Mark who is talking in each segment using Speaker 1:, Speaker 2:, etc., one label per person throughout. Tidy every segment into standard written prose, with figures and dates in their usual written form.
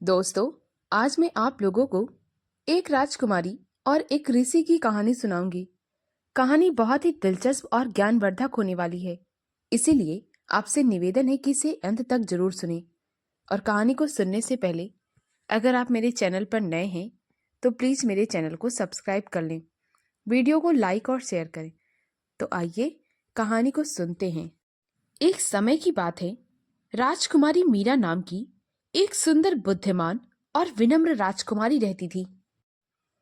Speaker 1: दोस्तों, आज मैं आप लोगों को एक राजकुमारी और एक ऋषि की कहानी सुनाऊंगी। कहानी बहुत ही दिलचस्प और ज्ञानवर्धक होने वाली है, इसीलिए आपसे निवेदन है कि इसे अंत तक जरूर सुनें। और कहानी को सुनने से पहले अगर आप मेरे चैनल पर नए हैं तो प्लीज़ मेरे चैनल को सब्सक्राइब कर लें, वीडियो को लाइक और शेयर करें। तो आइए कहानी को सुनते हैं। एक समय की बात है, राजकुमारी मीरा नाम की एक सुंदर, बुद्धिमान और विनम्र राजकुमारी रहती थी।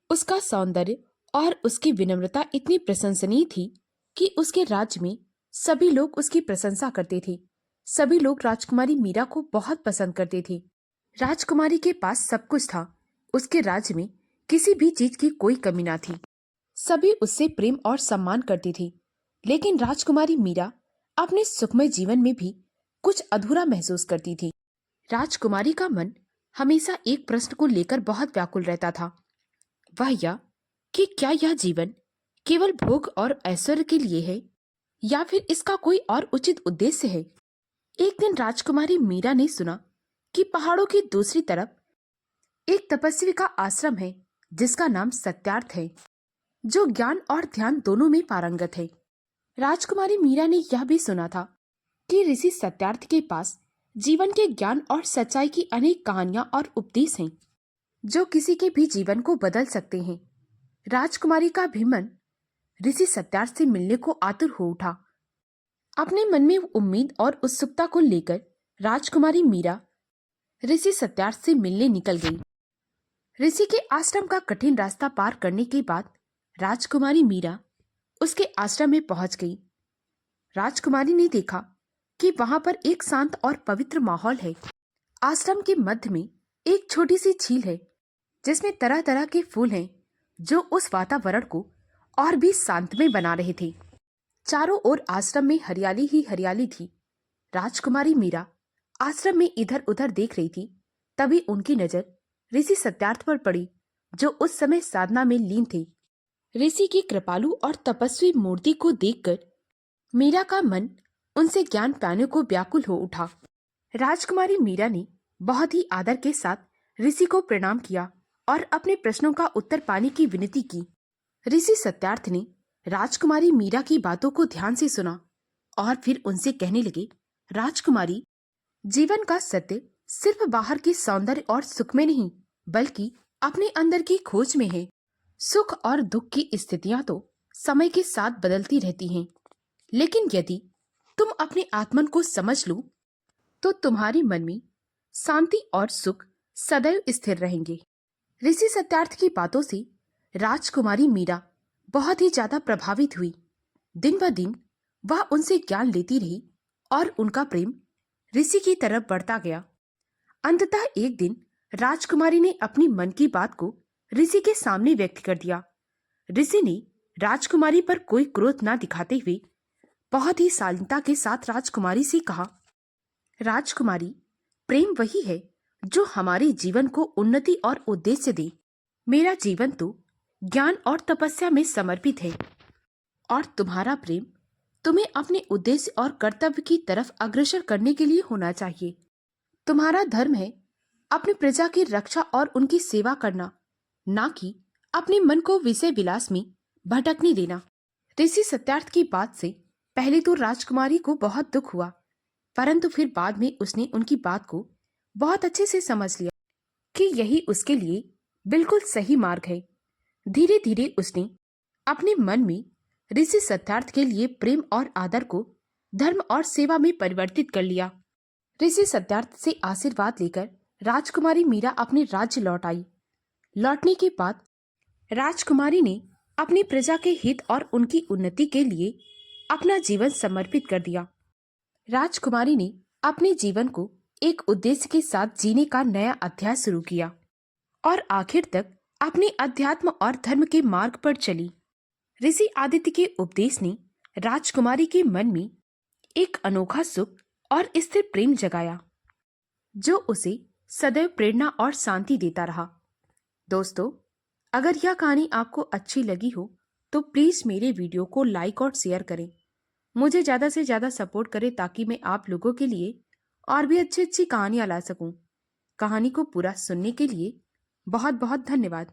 Speaker 1: उसका सौंदर्य और उसकी विनम्रता इतनी प्रशंसनीय थी कि उसके राज्य में सभी लोग उसकी प्रशंसा करते थे। सभी लोग राजकुमारी मीरा को बहुत पसंद करते थे। राजकुमारी के पास सब कुछ था। उसके राज्य में किसी भी चीज की कोई कमी ना थी। सभी उससे प्रेम और सम्मान करते थे। लेकिन राजकुमारी मीरा अपने सुखमय जीवन में भी कुछ अधूरा महसूस करती थी। राजकुमारी का मन हमेशा एक प्रश्न को लेकर बहुत व्याकुल रहता था। वह यह कि क्या यह जीवन केवल भोग और ऐश्वर्य के लिए है या फिर इसका कोई और उचित उद्देश्य है। एक दिन राजकुमारी मीरा ने सुना कि पहाड़ों की दूसरी तरफ एक तपस्वी का आश्रम है जिसका नाम सत्यार्थ है, जो ज्ञान और ध्यान दोनों में पारंगत है। राजकुमारी मीरा ने यह भी सुना था कि ऋषि सत्यार्थ के पास जीवन के ज्ञान और सच्चाई की अनेक कहानियां और उपदेश हैं, जो किसी के भी जीवन को बदल सकते हैं। राजकुमारी का भी मन ऋषि सत्यार्थ से मिलने को आतुर हो उठा। अपने मन में उम्मीद और उत्सुकता को लेकर राजकुमारी मीरा ऋषि सत्यार्थ से मिलने निकल गई। ऋषि के आश्रम का कठिन रास्ता पार करने के बाद राजकुमारी मीरा उसके आश्रम में पहुंच गई। राजकुमारी ने देखा कि वहां पर एक शांत और पवित्र माहौल है। आश्रम के मध्य में एक छोटी सी झील है जिसमें तरह तरह के फूल हैं, जो उस वातावरण को और भी शांतमय बना रहे थे। चारों ओर आश्रम में हरियाली ही हरियाली थी। राजकुमारी मीरा आश्रम में इधर उधर देख रही थी। तभी उनकी नजर ऋषि सत्यार्थ पर पड़ी, जो उस समय साधना में लीन थे। ऋषि की कृपालु और तपस्वी मूर्ति को देखकर मीरा का मन उनसे ज्ञान पाने को व्याकुल हो उठा। राजकुमारी मीरा ने बहुत ही आदर के साथ ऋषि को प्रणाम किया और अपने प्रश्नों का उत्तर पाने की विनती की। ऋषि सत्यार्थ ने राजकुमारी मीरा की बातों को ध्यान से सुना और फिर उनसे कहने लगे, राजकुमारी, जीवन का सत्य सिर्फ बाहर के सौंदर्य और सुख में नहीं, बल्कि अपने अंदर की खोज में है। सुख और दुख की स्थितियां तो समय के साथ बदलती रहती हैं, लेकिन यदि तुम अपने आत्मन को समझ लो तो तुम्हारे मन में शांति और सुख सदैव स्थिर रहेंगे। ऋषि सत्यार्थ की बातों से राजकुमारी मीरा बहुत ही ज्यादा प्रभावित हुई। दिन ब दिन वह उनसे ज्ञान लेती रही और उनका प्रेम ऋषि की तरफ बढ़ता गया। अंततः एक दिन राजकुमारी ने अपनी मन की बात को ऋषि के सामने व्यक्त कर दिया। ऋषि ने राजकुमारी पर कोई क्रोध न दिखाते हुए बहुत ही शालीनता के साथ राजकुमारी से कहा, राजकुमारी, प्रेम वही है जो हमारे जीवन को उन्नति और उद्देश्य दे। मेरा जीवन तो ज्ञान और तपस्या में समर्पित है और तुम्हारा प्रेम तुम्हें अपने उद्देश्य और कर्तव्य की तरफ अग्रसर करने के लिए होना चाहिए। तुम्हारा धर्म है अपनी प्रजा की रक्षा और उनकी सेवा करना, ना कि अपने मन को विषय विलास में भटकने देना। ऋषि सत्यार्थ की बात से पहले तो राजकुमारी को बहुत दुख हुआ, परंतु फिर बाद में उसने उनकी बात को बहुत अच्छे से समझ लिया कि यही उसके लिए बिल्कुल सही मार्ग है। धीरे धीरे उसने अपने मन में ऋषि सत्यार्थ के लिए प्रेम और आदर को धर्म और सेवा में परिवर्तित कर लिया। ऋषि सत्यार्थ से आशीर्वाद लेकर राजकुमारी मीरा अपने राज्य लौट आई। लौटने के बाद राजकुमारी ने अपनी प्रजा के हित और उनकी उन्नति के लिए अपना जीवन समर्पित कर दिया। राजकुमारी ने अपने जीवन को एक उद्देश्य के साथ जीने का नया अध्याय शुरू किया और आखिर तक अपने अध्यात्म और धर्म के मार्ग पर चली। ऋषि आदित्य के उपदेश ने राजकुमारी के मन में एक अनोखा सुख और स्थिर प्रेम जगाया, जो उसे सदैव प्रेरणा और शांति देता रहा। दोस्तों, अगर यह कहानी आपको अच्छी लगी हो तो प्लीज मेरे वीडियो को लाइक और शेयर करें। मुझे ज्यादा से ज्यादा सपोर्ट करें ताकि मैं आप लोगों के लिए और भी अच्छी अच्छी कहानियां ला सकूं। कहानी को पूरा सुनने के लिए बहुत बहुत धन्यवाद।